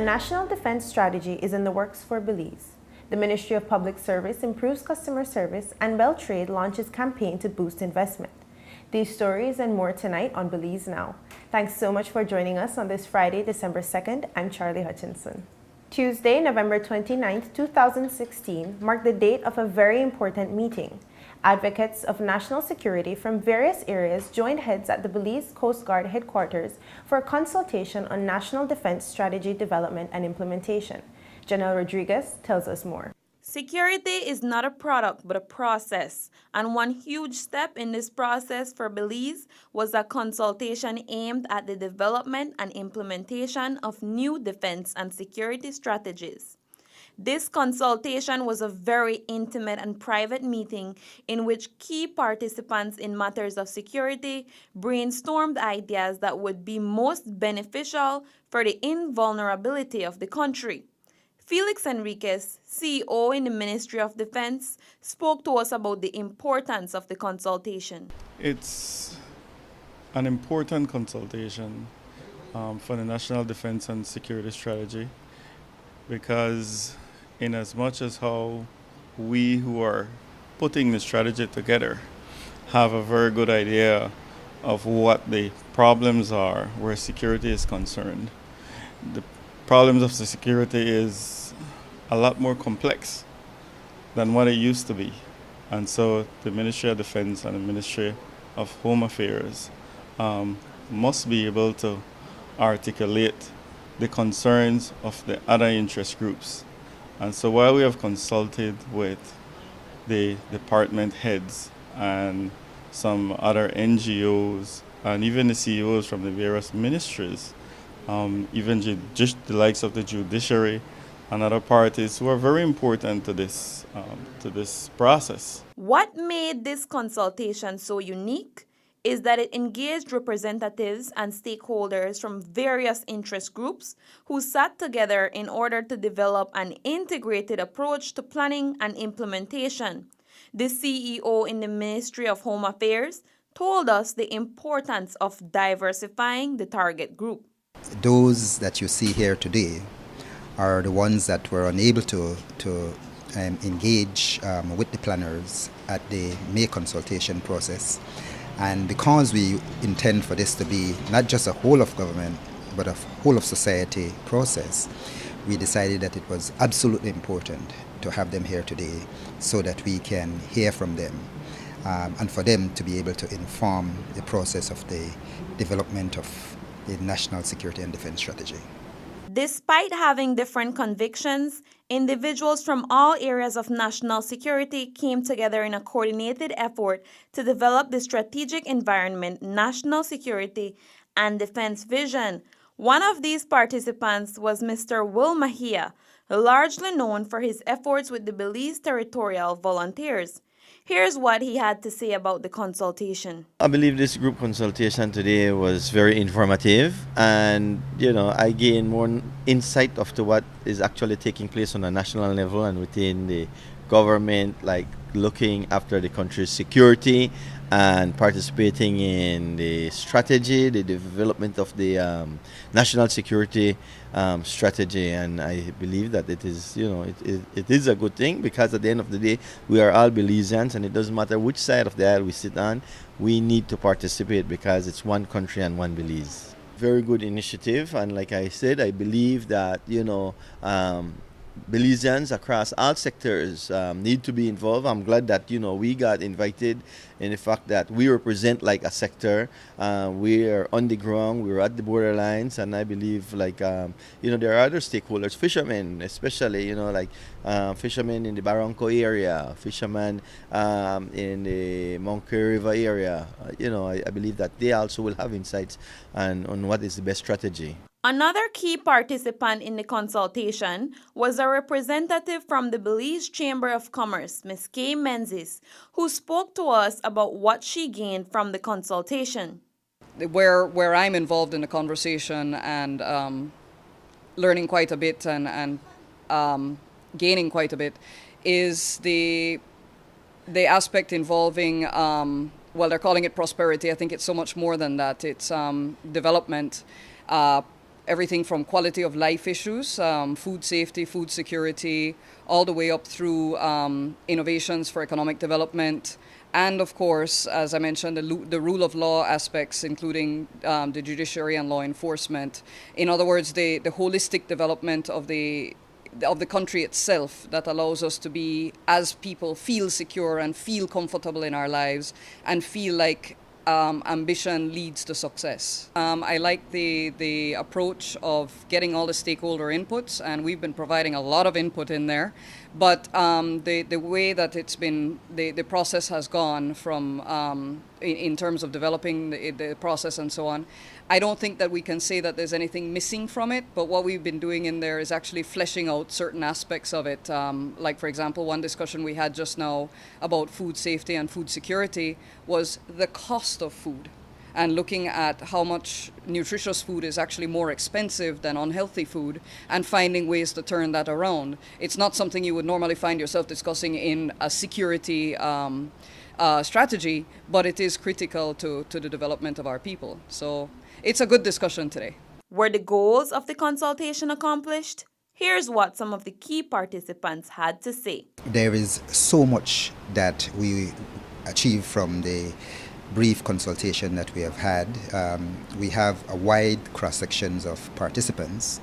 national defense strategy is in the works for Belize. The Ministry of Public Service improves customer service, and Beltraide launches campaign to boost investment. These stories and more tonight on Belize Now. Thanks so much for joining us on this Friday, December 2nd. I'm Charlie Hutchinson. Tuesday, November 29, 2016, marked the date of a very important meeting. Advocates of national security from various areas joined heads at the Belize Coast Guard headquarters for a consultation on national defense strategy development and implementation. Janelle Rodriguez tells us more. Security is not a product but a process, and one huge step in this process for Belize was a consultation aimed at the development and implementation of new defense and security strategies. This consultation was a very intimate and private meeting in which key participants in matters of security brainstormed ideas that would be most beneficial for the invulnerability of the country. Felix Enriquez, CEO in the Ministry of Defense, spoke to us about the importance of the consultation. It's an important consultation for the National Defense and Security Strategy, because in as much as how we who are putting the strategy together have a very good idea of what the problems are where security is concerned, the problems of the security is a lot more complex than what it used to be. And so the Ministry of Defense and the Ministry of Home Affairs must be able to articulate the concerns of the other interest groups. And so while we have consulted with the department heads and some other NGOs and even the CEOs from the various ministries, even just the likes of the judiciary and other parties who are very important to this process. What made this consultation so unique is that it engaged representatives and stakeholders from various interest groups who sat together in order to develop an integrated approach to planning and implementation. The CEO in the Ministry of Home Affairs told us the importance of diversifying the target group. Those that you see here today are the ones that were unable to engage with the planners at the May consultation process. And because we intend for this to be not just a whole of government, but a whole of society process, we decided that it was absolutely important to have them here today so that we can hear from them and for them to be able to inform the process of the development of the national security and defense strategy. Despite having different convictions, individuals from all areas of national security came together in a coordinated effort to develop the strategic environment, national security, and defense vision. One of these participants was Mr. Will Mahia, largely known for his efforts with the Belize Territorial Volunteers. Here's what he had to say about the consultation. I believe this group consultation today was very informative, and I gained more insight of to what is actually taking place on a national level and within the government, like looking after the country's security and participating in the strategy, the development of the national security strategy. And I believe that it is, it is a good thing, because at the end of the day, we are all Belizeans, and it doesn't matter which side of the aisle we sit on, we need to participate because it's one country and one Belize. Very good initiative, and like I said, I believe that, Belizeans across all sectors need to be involved. I'm glad that we got invited, in the fact that we represent like a sector. We are on the ground, we're at the borderlines, and I believe there are other stakeholders, fishermen especially, fishermen in the Barranco area, fishermen in the Monkey River area. I believe that they also will have insights on what is the best strategy. Another key participant in the consultation was a representative from the Belize Chamber of Commerce, Ms. Kay Menzies, who spoke to us about what she gained from the consultation. Where I'm involved in the conversation and learning quite a bit and gaining quite a bit is the aspect involving, they're calling it prosperity. I think it's so much more than that. It's development, everything from quality of life issues, food safety, food security, all the way up through innovations for economic development. And of course, as I mentioned, the rule of law aspects, including the judiciary and law enforcement. In other words, the holistic development of the country itself that allows us to be, as people, feel secure and feel comfortable in our lives and feel like ambition leads to success. I like the approach of getting all the stakeholder inputs, and we've been providing a lot of input in there. But the way that it's been, the process has gone from, in terms of developing the process and so on, I don't think that we can say that there's anything missing from it, but what we've been doing in there is actually fleshing out certain aspects of it. Like, for example, one discussion we had just now about food safety and food security was the cost of food, and looking at how much nutritious food is actually more expensive than unhealthy food, and finding ways to turn that around. It's not something you would normally find yourself discussing in a security strategy, but it is critical to the development of our people. So it's a good discussion today. Were the goals of the consultation accomplished? Here's what some of the key participants had to say. There is so much that we achieved from the brief consultation that we have had. We have a wide cross-sections of participants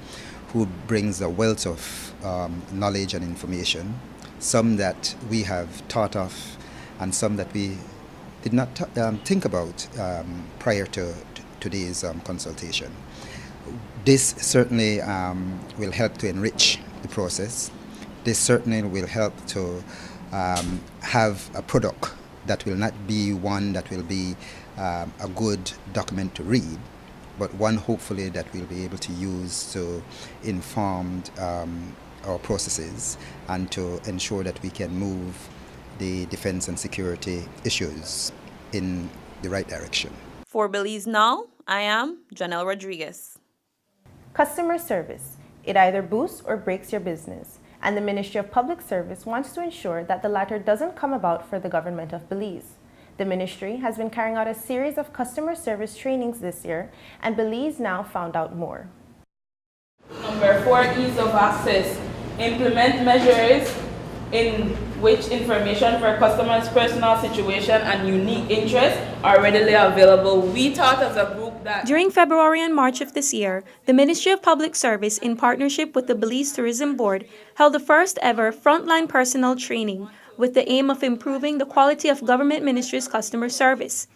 who brings a wealth of knowledge and information, some that we have thought of and some that we did not think about prior to today's consultation. This certainly will help to enrich the process. This certainly will help to have a product that will not be one that will be a good document to read, but one hopefully that we'll be able to use to inform our processes and to ensure that we can move the defense and security issues in the right direction. For Belize Now, I am Janelle Rodriguez. Customer service. It either boosts or breaks your business, and the Ministry of Public Service wants to ensure that the latter doesn't come about for the government of Belize. The ministry has been carrying out a series of customer service trainings this year, and Belize Now found out more. Number 4, ease of access. Implement measures in which information for a customer's personal situation and unique interests are readily available. We thought as a group that during February and March of this year, the Ministry of Public Service, in partnership with the Belize Tourism Board, held the first ever frontline personnel training with the aim of improving the quality of government ministries' customer service.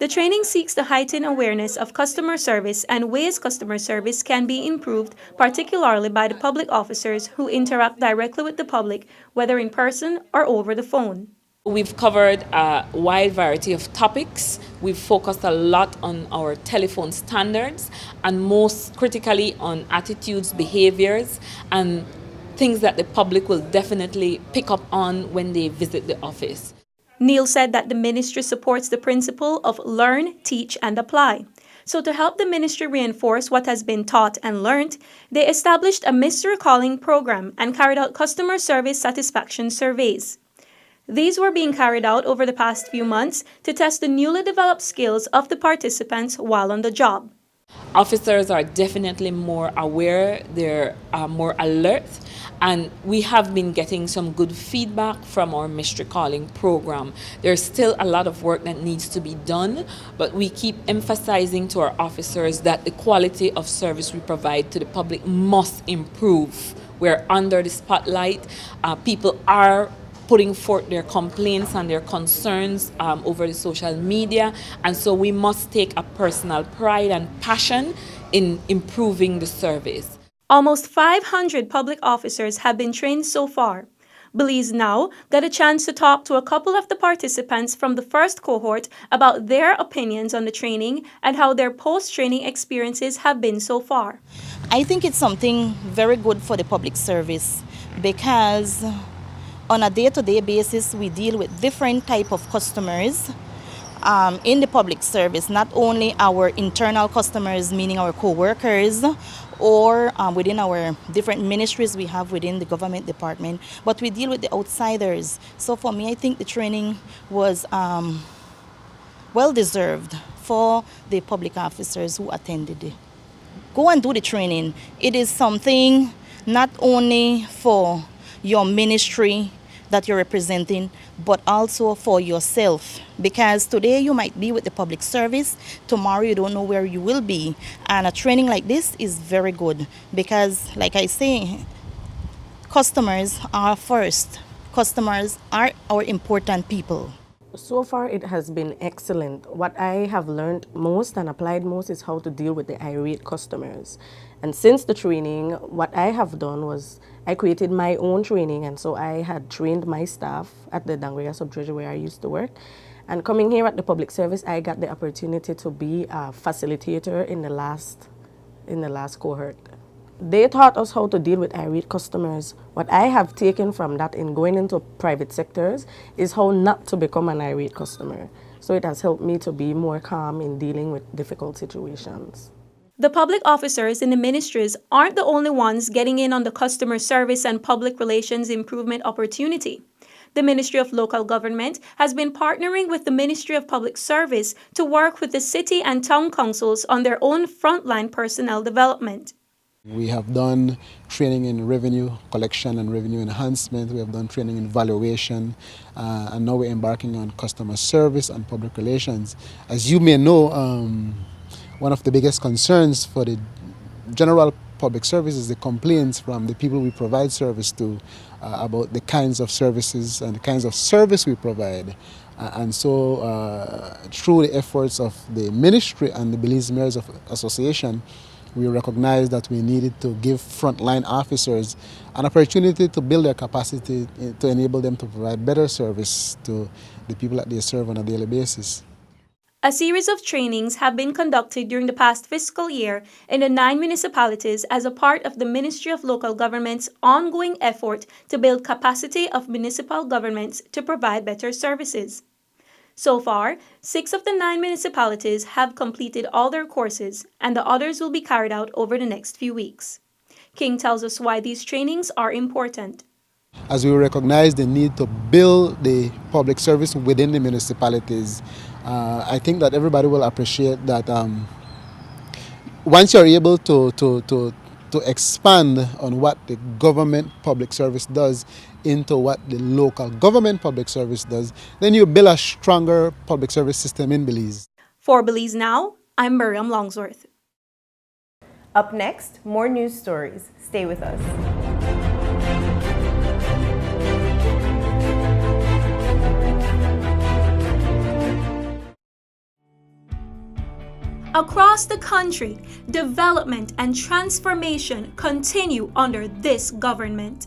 The training seeks to heighten awareness of customer service and ways customer service can be improved, particularly by the public officers who interact directly with the public, whether in person or over the phone. We've covered a wide variety of topics. We've focused a lot on our telephone standards and most critically on attitudes, behaviors, and things that the public will definitely pick up on when they visit the office. Neil said that the ministry supports the principle of learn, teach, and apply. So to help the ministry reinforce what has been taught and learned, they established a mystery calling program and carried out customer service satisfaction surveys. These were being carried out over the past few months to test the newly developed skills of the participants while on the job. Officers are definitely more aware, they're more alert, and we have been getting some good feedback from our mystery calling program. There's still a lot of work that needs to be done, but we keep emphasizing to our officers that the quality of service we provide to the public must improve. We're under the spotlight. People are putting forth their complaints and their concerns over the social media, and so we must take a personal pride and passion in improving the service. Almost 500 public officers have been trained so far. Belize Now got a chance to talk to a couple of the participants from the first cohort about their opinions on the training and how their post-training experiences have been so far. I think it's something very good for the public service because on a day-to-day basis, we deal with different type of customers in the public service, not only our internal customers, meaning our co-workers, or within our different ministries we have within the government department, but we deal with the outsiders. So for me, I think the training was well-deserved for the public officers who attended it. go and do the training. It is something not only for your ministry that you're representing, but also for yourself. Because today you might be with the public service, tomorrow you don't know where you will be. And a training like this is very good because, like I say, customers are first. Customers are our important people. So far, it has been excellent. What I have learned most and applied most is how to deal with the irate customers. And since the training, what I have done was I created my own training, and so I had trained my staff at the Dangria Sub-Treasury where I used to work. And coming here at the public service, I got the opportunity to be a facilitator in the last cohort. They taught us how to deal with irate customers. What I have taken from that in going into private sectors is how not to become an irate customer. So it has helped me to be more calm in dealing with difficult situations. The public officers in the ministries aren't the only ones getting in on the customer service and public relations improvement opportunity. The Ministry of Local Government has been partnering with the Ministry of Public Service to work with the city and town councils on their own frontline personnel development. We have done training in revenue collection and revenue enhancement. We have done training in valuation, and now we're embarking on customer service and public relations. As you may know, one of the biggest concerns for the general public service is the complaints from the people we provide service to about the kinds of services and the kinds of service we provide. And so through the efforts of the ministry and the Belize Mayors Association, we recognized that we needed to give frontline officers an opportunity to build their capacity to enable them to provide better service to the people that they serve on a daily basis. A series of trainings have been conducted during the past fiscal year in the 9 municipalities as a part of the Ministry of Local Government's ongoing effort to build capacity of municipal governments to provide better services. So far, 6 of the 9 municipalities have completed all their courses, and the others will be carried out over the next few weeks. King tells us why these trainings are important. As we recognize the need to build the public service within the municipalities, I think that everybody will appreciate that once you're able to expand on what the government public service does into what the local government public service does, then you build a stronger public service system in Belize. For Belize Now, I'm Miriam Longsworth. Up next, more news stories. Stay with us. Across the country, development and transformation continue under this government.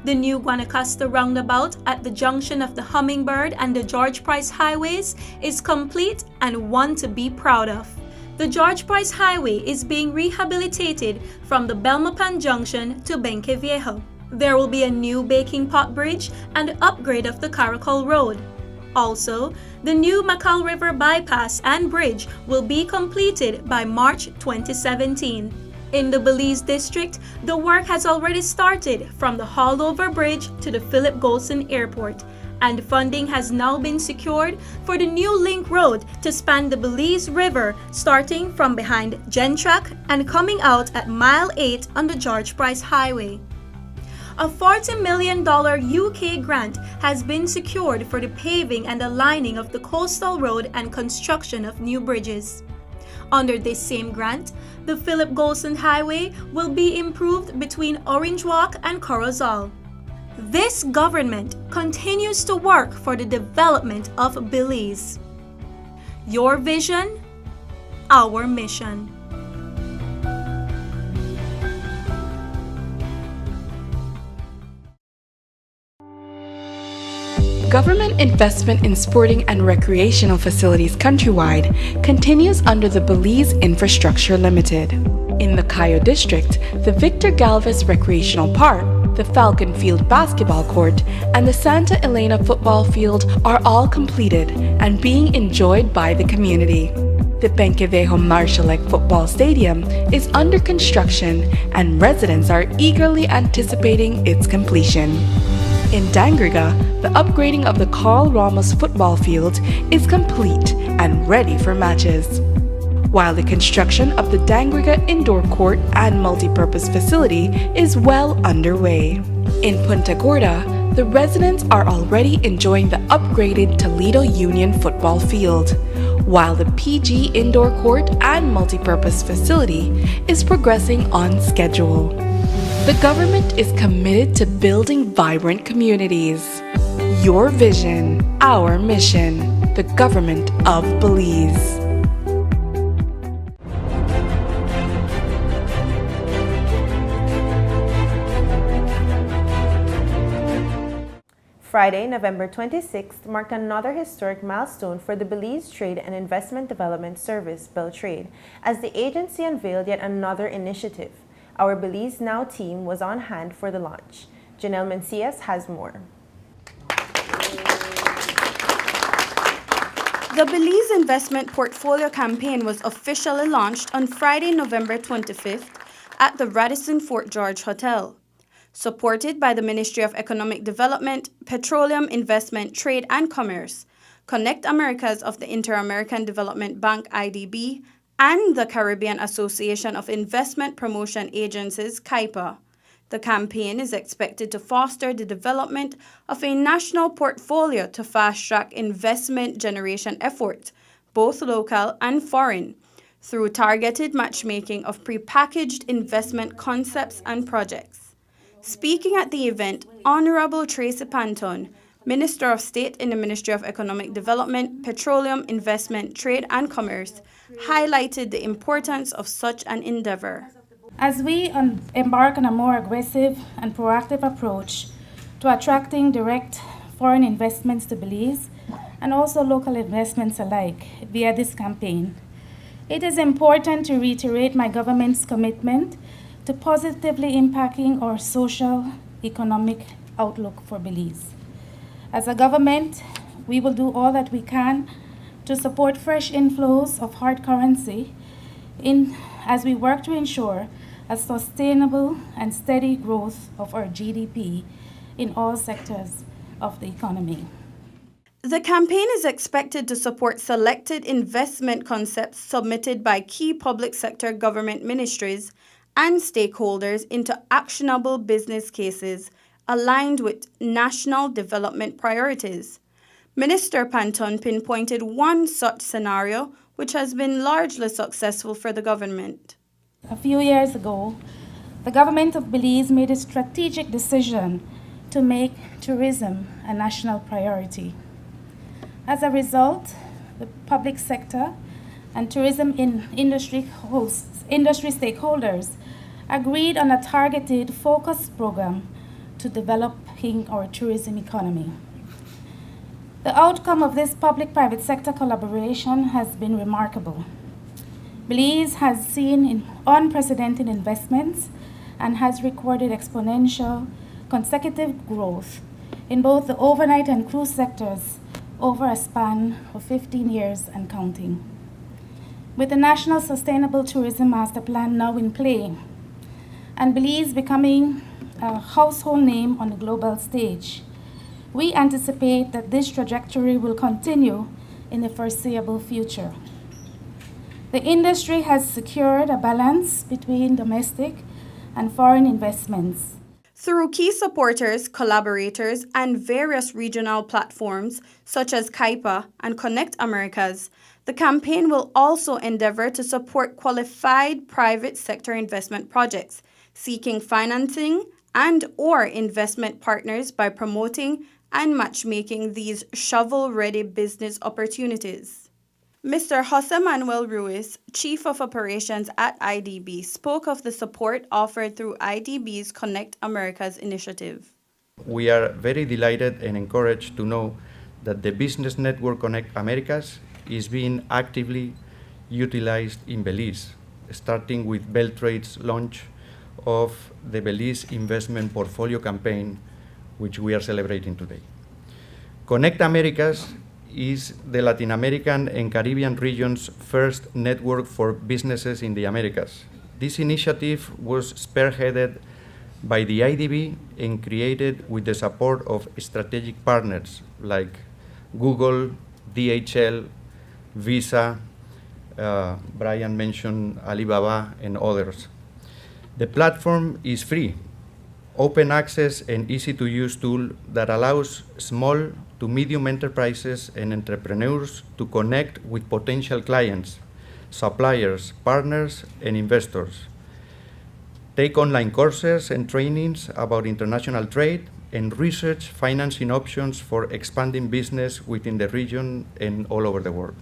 The new Guanacaste roundabout at the junction of the Hummingbird and the George Price highways is complete and one to be proud of. The George Price Highway is being rehabilitated from the Belmapan Junction to Benque Viejo. There will be a new baking pot bridge and upgrade of the Caracol Road. Also, the new Macal River bypass and bridge will be completed by March 2017. In the Belize district, the work has already started from the Hallover Bridge to the Philip Golson Airport, and funding has now been secured for the new link road to span the Belize River starting from behind Gentrack and coming out at Mile 8 on the George Price Highway. A $40 million UK grant has been secured for the paving and aligning of the coastal road and construction of new bridges. Under this same grant, the Philip Golson Highway will be improved between Orange Walk and Corozal. This government continues to work for the development of Belize. Your vision, our mission. Government investment in sporting and recreational facilities countrywide continues under the Belize Infrastructure Limited. In the Cayo District, the Victor Galvez Recreational Park, the Falcon Field Basketball Court, and the Santa Elena Football Field are all completed and being enjoyed by the community. The Benque Viejo Marshallek Football Stadium is under construction and residents are eagerly anticipating its completion. In Dangriga, the upgrading of the Carl Ramos football field is complete and ready for matches. while the construction of the Dangriga Indoor Court and Multipurpose Facility is well underway. In Punta Gorda, the residents are already enjoying the upgraded Toledo Union football field, while the PG Indoor Court and Multipurpose Facility is progressing on schedule. The government is committed to building vibrant communities. Your vision, our mission, the government of Belize. Friday, November 26th, marked another historic milestone for the Belize Trade and Investment Development Service, Beltraide, as the agency unveiled yet another initiative. Our Belize Now team was on hand for the launch. Janelle Mencias has more. The Belize Investment Portfolio Campaign was officially launched on Friday, November 25th at the Radisson Fort George Hotel. Supported by the Ministry of Economic Development, Petroleum, Investment, Trade and Commerce, Connect Americas of the Inter-American Development Bank IDB, and the Caribbean Association of Investment Promotion Agencies CIPA. The campaign is expected to foster the development of a national portfolio to fast-track investment generation efforts, both local and foreign, through targeted matchmaking of prepackaged investment concepts and projects. Speaking at the event, Honorable Tracy Panton, Minister of State in the Ministry of Economic Development, Petroleum, Investment, Trade and Commerce, highlighted the importance of such an endeavor. As we embark on a more aggressive and proactive approach to attracting direct foreign investments to Belize and also local investments alike via this campaign, it is important to reiterate my government's commitment to positively impacting our social, economic outlook for Belize. As a government, we will do all that we can to support fresh inflows of hard currency as we work to ensure a sustainable and steady growth of our GDP in all sectors of the economy. The campaign is expected to support selected investment concepts submitted by key public sector government ministries and stakeholders into actionable business cases aligned with national development priorities. Minister Panton pinpointed one such scenario which has been largely successful for the government. A few years ago, the government of Belize made a strategic decision to make tourism a national priority. As a result, the public sector and tourism industry stakeholders agreed on a targeted, focused program to developing our tourism economy. The outcome of this public-private sector collaboration has been remarkable. Belize has seen unprecedented investments and has recorded exponential, consecutive growth in both the overnight and cruise sectors over a span of 15 years and counting. With the National Sustainable Tourism Master Plan now in play, and Belize becoming a household name on the global stage, we anticipate that this trajectory will continue in the foreseeable future. The industry has secured a balance between domestic and foreign investments. Through key supporters, collaborators, and various regional platforms such as CIPA and Connect Americas, the campaign will also endeavor to support qualified private sector investment projects seeking financing and/or investment partners by promoting and matchmaking these shovel-ready business opportunities. Mr. Jose Manuel Ruiz, Chief of Operations at IDB, spoke of the support offered through IDB's Connect Americas initiative. We are very delighted and encouraged to know that the business network Connect Americas is being actively utilized in Belize, starting with Beltraide's launch of the Belize Investment Portfolio Campaign, which we are celebrating today. Connect Americas is the Latin American and Caribbean region's first network for businesses in the Americas. This initiative was spearheaded by the IDB and created with the support of strategic partners like Google, DHL, Visa, Brian mentioned Alibaba and others. The platform is free, open access and easy to use tool that allows small to medium enterprises and entrepreneurs to connect with potential clients, suppliers, partners, and investors. Take online courses and trainings about international trade and research financing options for expanding business within the region and all over the world.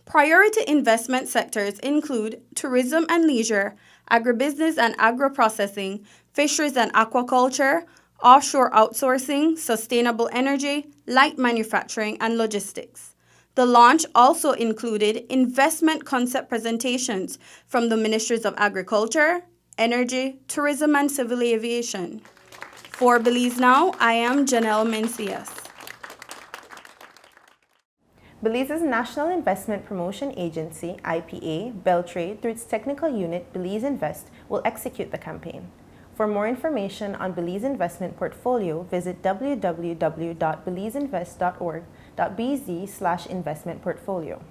Priority investment sectors include tourism and leisure, agribusiness and agro-processing, fisheries and aquaculture, offshore outsourcing, sustainable energy, light manufacturing, and logistics. The launch also included investment concept presentations from the Ministries of Agriculture, Energy, Tourism, and Civil Aviation. For Belize Now, I am Janelle Mencias. Belize's National Investment Promotion Agency, IPA, Beltraide, through its technical unit, Belize Invest, will execute the campaign. For more information on Belize Investment Portfolio, visit www.belizeinvest.org.bz/investment portfolio.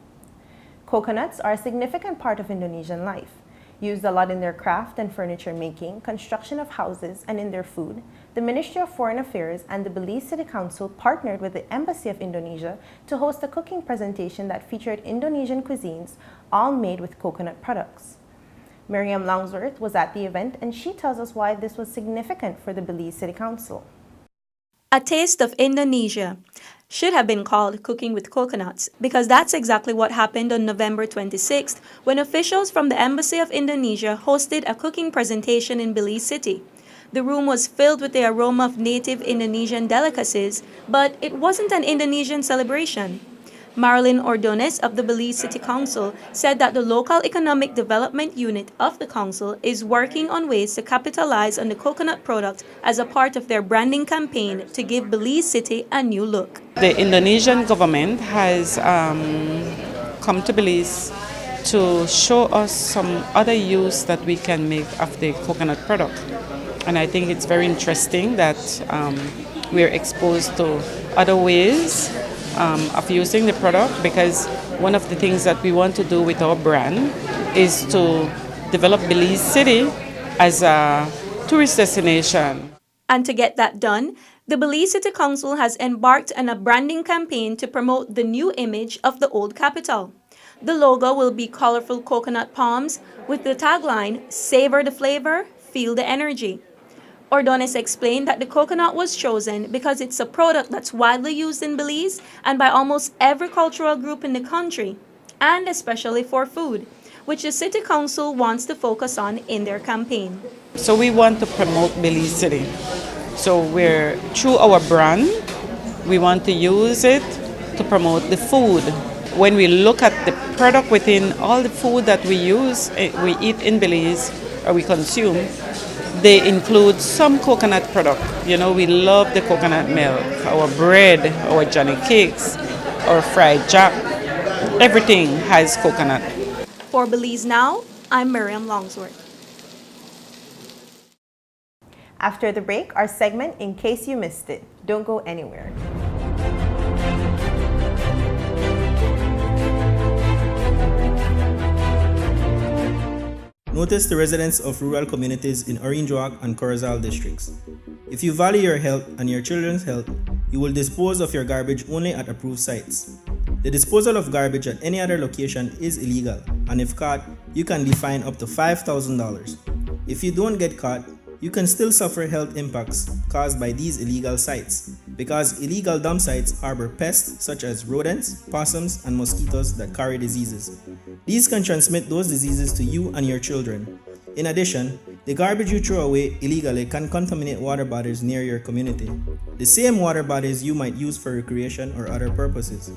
Coconuts are a significant part of Indonesian life. Used a lot in their craft and furniture making, construction of houses, and in their food, the Ministry of Foreign Affairs and the Belize City Council partnered with the Embassy of Indonesia to host a cooking presentation that featured Indonesian cuisines, all made with coconut products. Miriam Longsworth was at the event, and she tells us why this was significant for the Belize City Council. A Taste of Indonesia should have been called Cooking with Coconuts because that's exactly what happened on November 26th when officials from the Embassy of Indonesia hosted a cooking presentation in Belize City. The room was filled with the aroma of native Indonesian delicacies, but it wasn't an Indonesian celebration. Marilyn Ordonez of the Belize City Council said that the local economic development unit of the council is working on ways to capitalize on the coconut product as a part of their branding campaign to give Belize City a new look. The Indonesian government has come to Belize to show us some other use that we can make of the coconut product. And I think it's very interesting that we're exposed to other ways of using the product, because one of the things that we want to do with our brand is to develop Belize City as a tourist destination. And to get that done, the Belize City Council has embarked on a branding campaign to promote the new image of the old capital. The logo will be colorful coconut palms with the tagline, "Savor the flavor, feel the energy." Ordonez explained that the coconut was chosen because it's a product that's widely used in Belize and by almost every cultural group in the country, and especially for food, which the City Council wants to focus on in their campaign. So we want to promote Belize City. So through our brand, we want to use it to promote the food. When we look at the product within all the food that we eat in Belize or we consume, they include some coconut product. You know, we love the coconut milk, our bread, our Johnny cakes, our fried jack. Everything has coconut. For Belize Now, I'm Miriam Longsworth. After the break, our segment, In Case You Missed It. Don't go anywhere. Notice the residents of rural communities in Orinjoak and Corozal districts. If you value your health and your children's health, you will dispose of your garbage only at approved sites. The disposal of garbage at any other location is illegal, and if caught, you can be fined up to $5,000. If you don't get caught, you can still suffer health impacts caused by these illegal sites, because illegal dump sites harbor pests such as rodents, possums, and mosquitoes that carry diseases. These can transmit those diseases to you and your children. In addition, the garbage you throw away illegally can contaminate water bodies near your community, the same water bodies you might use for recreation or other purposes.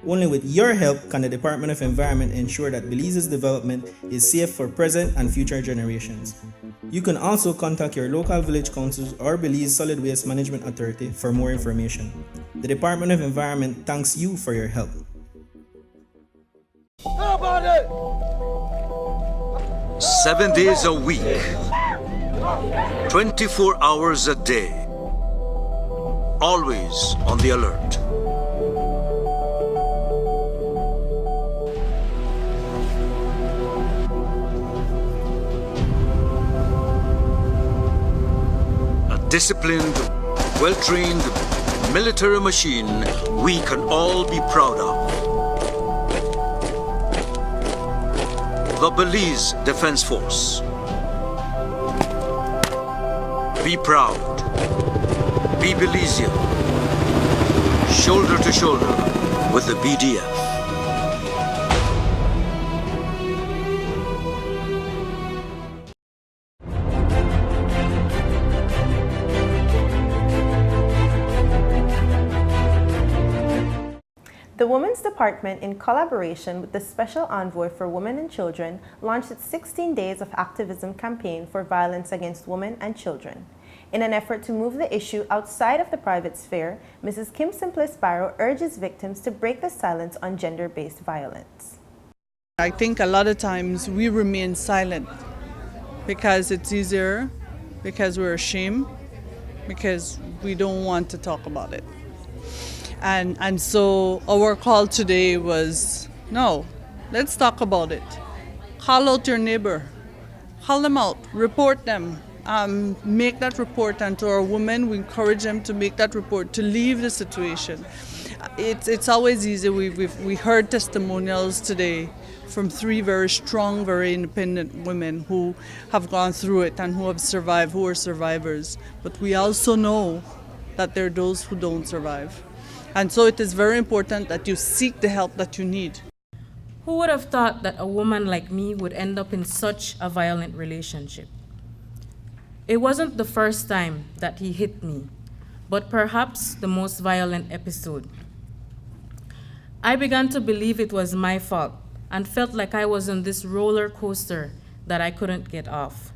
Only with your help can the Department of Environment ensure that Belize's development is safe for present and future generations. You can also contact your local village councils or Belize Solid Waste Management Authority for more information. The Department of Environment thanks you for your help. How about it? 7 days a week, 24 hours a day, always on the alert. disciplined, well-trained military machine we can all be proud of. The Belize Defense Force. Be proud. Be Belizean. Shoulder to shoulder with the BDF. The Women's Department, in collaboration with the Special Envoy for Women and Children, launched its 16 Days of Activism campaign for violence against women and children. In an effort to move the issue outside of the private sphere, Mrs. Kim Simplice Barrow urges victims to break the silence on gender-based violence. I think a lot of times we remain silent because it's easier, because we're ashamed, because we don't want to talk about it. And so our call today was, no, let's talk about it. Call out your neighbor, call them out, report them, make that report, and to our women, we encourage them to make that report, to leave the situation. It's always easy. We heard testimonials today from 3 very strong, very independent women who have gone through it and who have survived, who are survivors. But we also know that there are those who don't survive. And so it is very important that you seek the help that you need. Who would have thought that a woman like me would end up in such a violent relationship? It wasn't the first time that he hit me, but perhaps the most violent episode. I began to believe it was my fault and felt like I was on this roller coaster that I couldn't get off.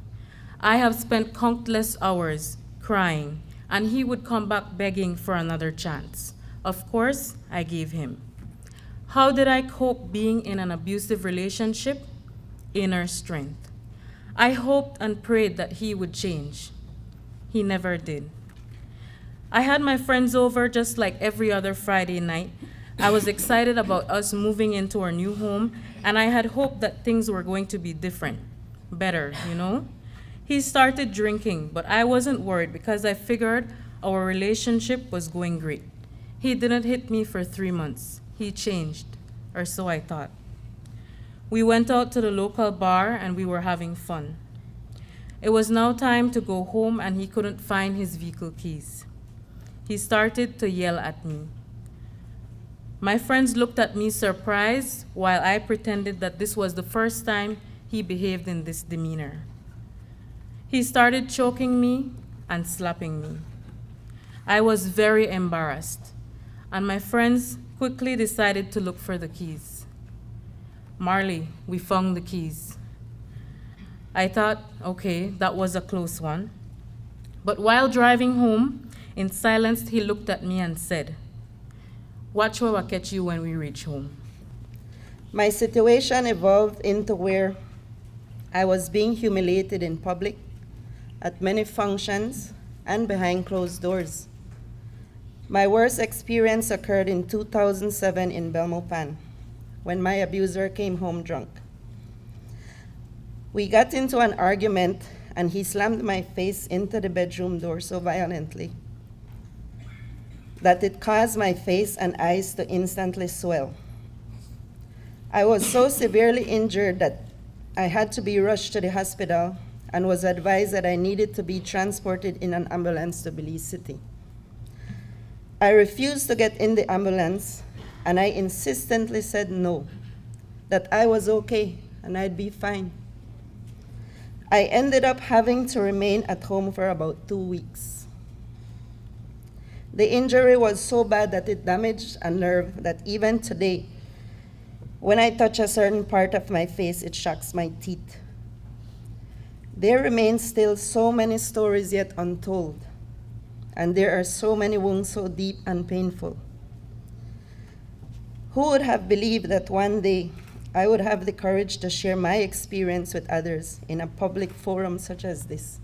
I have spent countless hours crying, and he would come back begging for another chance. Of course, I gave him. How did I cope being in an abusive relationship? Inner strength. I hoped and prayed that he would change. He never did. I had my friends over just like every other Friday night. I was excited about us moving into our new home, and I had hoped that things were going to be different, better, you know? He started drinking, but I wasn't worried because I figured our relationship was going great. He didn't hit me for 3 months. He changed, or so I thought. We went out to the local bar and we were having fun. It was now time to go home and he couldn't find his vehicle keys. He started to yell at me. My friends looked at me surprised while I pretended that this was the first time he behaved in this demeanor. He started choking me and slapping me. I was very embarrassed, and my friends quickly decided to look for the keys. Marley, we found the keys. I thought, okay, that was a close one. But while driving home, in silence, he looked at me and said, "Watch where I catch you when we reach home." My situation evolved into where I was being humiliated in public, at many functions, and behind closed doors. My worst experience occurred in 2007 in Belmopan, when my abuser came home drunk. We got into an argument, and he slammed my face into the bedroom door so violently that it caused my face and eyes to instantly swell. I was so severely injured that I had to be rushed to the hospital and was advised that I needed to be transported in an ambulance to Belize City. I refused to get in the ambulance, and I insistently said no, that I was okay and I'd be fine. I ended up having to remain at home for about 2 weeks. The injury was so bad that it damaged a nerve that even today, when I touch a certain part of my face, it shocks my teeth. There remain still so many stories yet untold, and there are so many wounds so deep and painful. Who would have believed that one day I would have the courage to share my experience with others in a public forum such as this?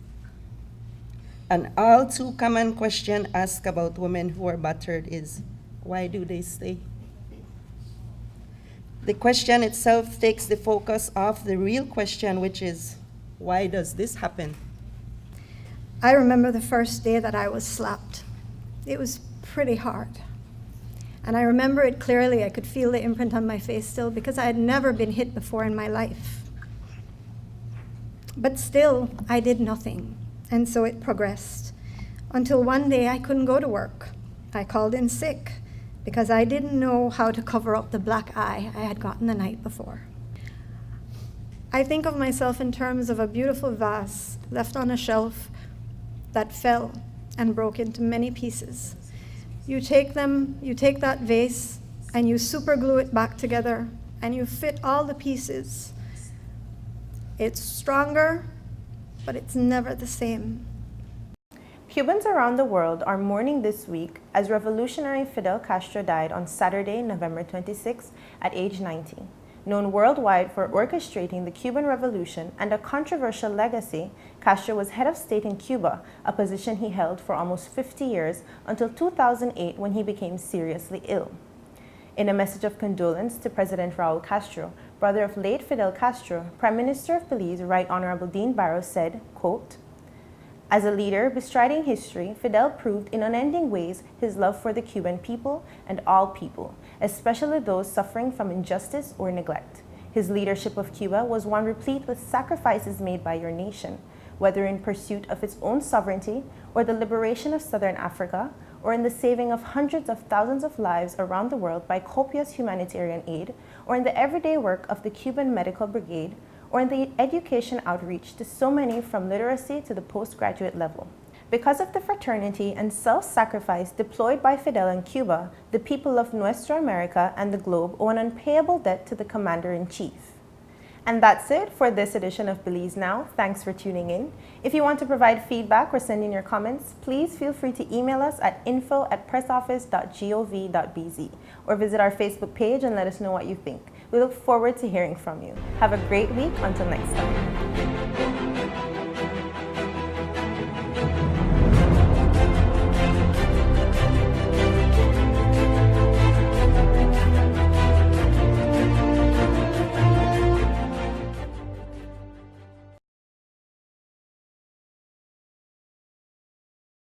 An all too common question asked about women who are battered is, why do they stay? The question itself takes the focus off the real question, which is, why does this happen? I remember the first day that I was slapped. It was pretty hard. And I remember it clearly. I could feel the imprint on my face still because I had never been hit before in my life. But still, I did nothing. And so it progressed until one day I couldn't go to work. I called in sick because I didn't know how to cover up the black eye I had gotten the night before. I think of myself in terms of a beautiful vase left on a shelf that fell and broke into many pieces. You take that vase and you super glue it back together and you fit all the pieces. It's stronger, but it's never the same. Cubans around the world are mourning this week as revolutionary Fidel Castro died on Saturday, November 26 at age 90. Known worldwide for orchestrating the Cuban Revolution and a controversial legacy, Castro was head of state in Cuba, a position he held for almost 50 years until 2008 when he became seriously ill. In a message of condolence to President Raul Castro, brother of late Fidel Castro, Prime Minister of Belize, Right Honorable Dean Barrow said, quote, "As a leader bestriding history, Fidel proved in unending ways his love for the Cuban people and all people, especially those suffering from injustice or neglect. His leadership of Cuba was one replete with sacrifices made by your nation, whether in pursuit of its own sovereignty or the liberation of Southern Africa, or in the saving of hundreds of thousands of lives around the world by copious humanitarian aid, or in the everyday work of the Cuban Medical Brigade, or in the education outreach to so many from literacy to the postgraduate level. Because of the fraternity and self-sacrifice deployed by Fidel in Cuba, the people of Nuestra America and the globe owe an unpayable debt to the Commander-in-Chief." And that's it for this edition of Belize Now. Thanks for tuning in. If you want to provide feedback or send in your comments, please feel free to email us at info@pressoffice.gov.bz or visit our Facebook page and let us know what you think. We look forward to hearing from you. Have a great week. Until next time.